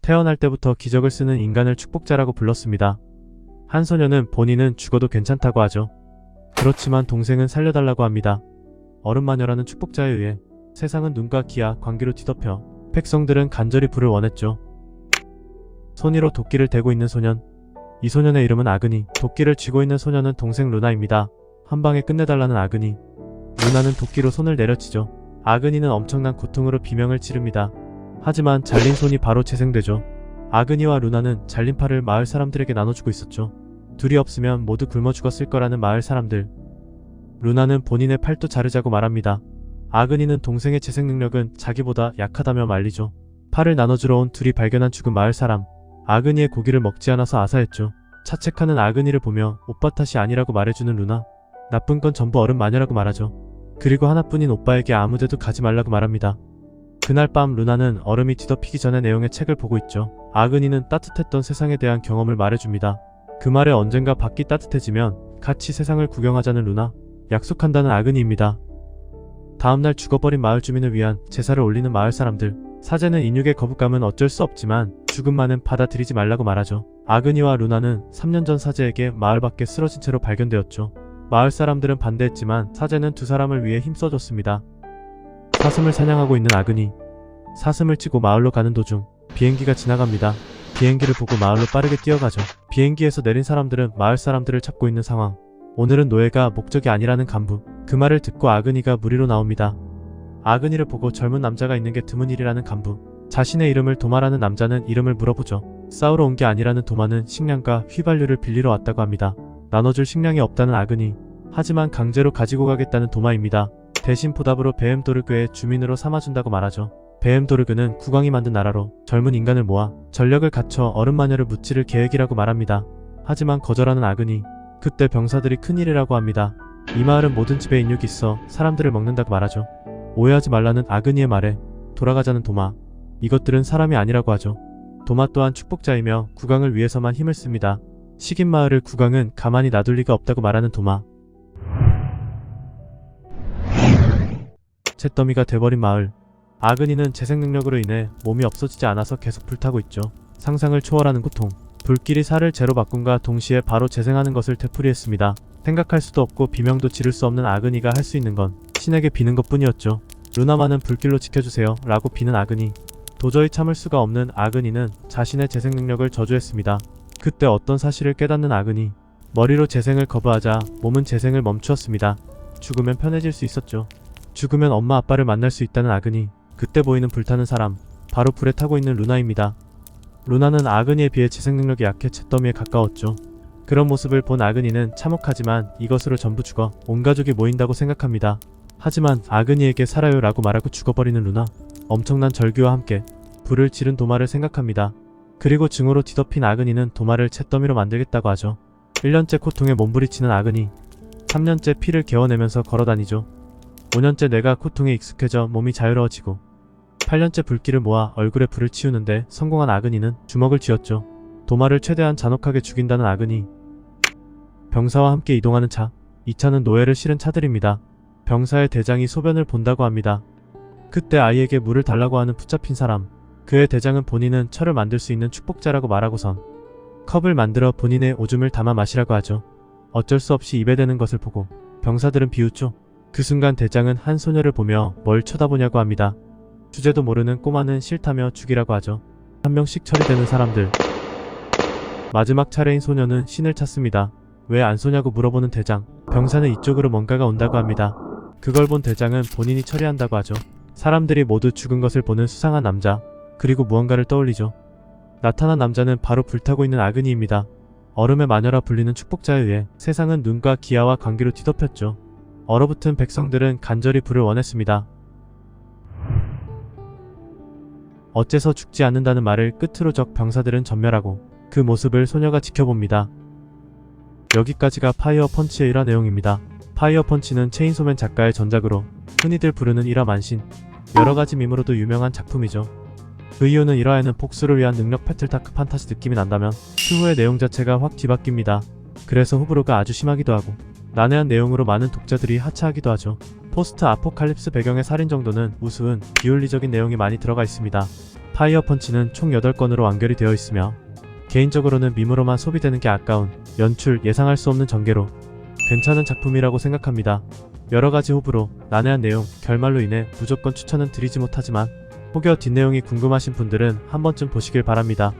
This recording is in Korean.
태어날 때부터 기적을 쓰는 인간을 축복자라고 불렀습니다. 한 소녀는 본인은 죽어도 괜찮다고 하죠. 그렇지만 동생은 살려달라고 합니다. 얼음마녀라는 축복자에 의해 세상은 눈과 귀와 광기로 뒤덮여 백성들은 간절히 불을 원했죠. 손위로 도끼를 대고 있는 소년. 이 소년의 이름은 아그니. 도끼를 쥐고 있는 소년은 동생 루나입니다. 한 방에 끝내달라는 아그니. 루나는 도끼로 손을 내려치죠. 아그니는 엄청난 고통으로 비명을 지릅니다. 하지만 잘린 손이 바로 재생되죠. 아그니와 루나는 잘린 팔을 마을 사람들에게 나눠주고 있었죠. 둘이 없으면 모두 굶어 죽었을 거라는 마을 사람들. 루나는 본인의 팔도 자르자고 말합니다. 아그니는 동생의 재생 능력은 자기보다 약하다며 말리죠. 팔을 나눠주러 온 둘이 발견한 죽은 마을 사람. 아그니의 고기를 먹지 않아서 아사했죠. 자책하는 아그니를 보며 오빠 탓이 아니라고 말해주는 루나. 나쁜 건 전부 얼음 마녀라고 말하죠. 그리고 하나뿐인 오빠에게 아무데도 가지 말라고 말합니다. 그날 밤 루나는 얼음이 뒤덮이기 전의 내용의 책을 보고 있죠. 아그니는 따뜻했던 세상에 대한 경험을 말해줍니다. 그 말에 언젠가 밖이 따뜻해지면 같이 세상을 구경하자는 루나. 약속한다는 아그니입니다. 다음날 죽어버린 마을 주민을 위한 제사를 올리는 마을 사람들. 사제는 인육의 거부감은 어쩔 수 없지만 죽음만은 받아들이지 말라고 말하죠. 아그니와 루나는 3년 전 사제에게 마을 밖에 쓰러진 채로 발견되었죠. 마을 사람들은 반대했지만 사제는 두 사람을 위해 힘써줬습니다. 사슴을 사냥하고 있는 아그니. 사슴을 치고 마을로 가는 도중 비행기가 지나갑니다. 비행기를 보고 마을로 빠르게 뛰어가죠. 비행기에서 내린 사람들은 마을 사람들을 찾고 있는 상황. 오늘은 노예가 목적이 아니라는 간부. 그 말을 듣고 아그니가 무리로 나옵니다. 아그니를 보고 젊은 남자가 있는 게 드문 일이라는 간부. 자신의 이름을 도마라는 남자는 이름을 물어보죠. 싸우러 온 게 아니라는 도마는 식량과 휘발유를 빌리러 왔다고 합니다. 나눠줄 식량이 없다는 아그니. 하지만 강제로 가지고 가겠다는 도마입니다. 대신 보답으로 베엠도르그의 주민으로 삼아준다고 말하죠. 베엠도르그는 국왕이 만든 나라로 젊은 인간을 모아 전력을 갖춰 얼음마녀를 무찌를 계획이라고 말합니다. 하지만 거절하는 아그니. 그때 병사들이 큰일이라고 합니다. 이 마을은 모든 집에 인육이 있어 사람들을 먹는다고 말하죠. 오해하지 말라는 아그니의 말에 돌아가자는 도마. 이것들은 사람이 아니라고 하죠. 도마 또한 축복자이며 국왕을 위해서만 힘을 씁니다. 식인 마을을 국왕은 가만히 놔둘 리가 없다고 말하는 도마. 잿더미가 돼버린 마을. 아그니는 재생 능력으로 인해 몸이 없어지지 않아서 계속 불타고 있죠. 상상을 초월하는 고통. 불길이 살을 재로 바꾼과 동시에 바로 재생하는 것을 되풀이했습니다. 생각할 수도 없고 비명도 지를 수 없는 아그니가 할 수 있는 건 신에게 비는 것뿐이었죠. 루나만은 불길로 지켜주세요 라고 비는 아그니. 도저히 참을 수가 없는 아그니는 자신의 재생 능력을 저주했습니다. 그때 어떤 사실을 깨닫는 아그니. 머리로 재생을 거부하자 몸은 재생을 멈추었습니다. 죽으면 편해질 수 있었죠. 죽으면 엄마 아빠를 만날 수 있다는 아그니. 그때 보이는 불타는 사람. 바로 불에 타고 있는 루나입니다. 루나는 아그니에 비해 재생 능력이 약해 잿더미에 가까웠죠. 그런 모습을 본 아그니는 참혹하지만 이것으로 전부 죽어 온 가족이 모인다고 생각합니다. 하지만 아그니에게 살아요 라고 말하고 죽어버리는 루나. 엄청난 절규와 함께 불을 지른 도마를 생각합니다. 그리고 증오로 뒤덮인 아그니는 도마를 잿더미로 만들겠다고 하죠. 1년째 고통에 몸부리치는 아그니. 3년째 피를 개워내면서 걸어다니죠. 5년째 뇌가 고통에 익숙해져 몸이 자유로워지고 8년째 불길을 모아 얼굴에 불을 치우는데 성공한 아그니는 주먹을 쥐었죠. 도마를 최대한 잔혹하게 죽인다는 아그니. 병사와 함께 이동하는 차. 이 차는 노예를 실은 차들입니다. 병사의 대장이 소변을 본다고 합니다. 그때 아이에게 물을 달라고 하는 붙잡힌 사람. 그의 대장은 본인은 철을 만들 수 있는 축복자라고 말하고선 컵을 만들어 본인의 오줌을 담아 마시라고 하죠. 어쩔 수 없이 입에 대는 것을 보고 병사들은 비웃죠. 그 순간 대장은 한 소녀를 보며 뭘 쳐다보냐고 합니다. 주제도 모르는 꼬마는 싫다며 죽이라고 하죠. 한 명씩 처리되는 사람들. 마지막 차례인 소녀는 신을 찾습니다. 왜 안 쏘냐고 물어보는 대장. 병사는 이쪽으로 뭔가가 온다고 합니다. 그걸 본 대장은 본인이 처리한다고 하죠. 사람들이 모두 죽은 것을 보는 수상한 남자. 그리고 무언가를 떠올리죠. 나타난 남자는 바로 불타고 있는 아그니입니다. 얼음의 마녀라 불리는 축복자에 의해 세상은 눈과 기아와 광기로 뒤덮였죠. 얼어붙은 백성들은 간절히 불을 원했습니다. 어째서 죽지 않는다는 말을 끝으로 적 병사들은 전멸하고 그 모습을 소녀가 지켜봅니다. 여기까지가 파이어 펀치의 1화 내용입니다. 파이어 펀치는 체인소맨 작가의 전작으로 흔히들 부르는 1화 만신, 여러가지 밈으로도 유명한 작품이죠. 그 이유는 1화에는 복수를 위한 능력 배틀다크 판타지 느낌이 난다면 추후의 내용 자체가 확 뒤바뀝니다. 그래서 호불호가 아주 심하기도 하고 난해한 내용으로 많은 독자들이 하차하기도 하죠. 포스트 아포칼립스 배경의 살인 정도는 우스운 비윤리적인 내용이 많이 들어가 있습니다. 파이어 펀치는 총 8건으로 완결이 되어 있으며 개인적으로는 밈으로만 소비되는 게 아까운 연출, 예상할 수 없는 전개로 괜찮은 작품이라고 생각합니다. 여러가지 호불호, 난해한 내용, 결말로 인해 무조건 추천은 드리지 못하지만 혹여 뒷내용이 궁금하신 분들은 한 번쯤 보시길 바랍니다.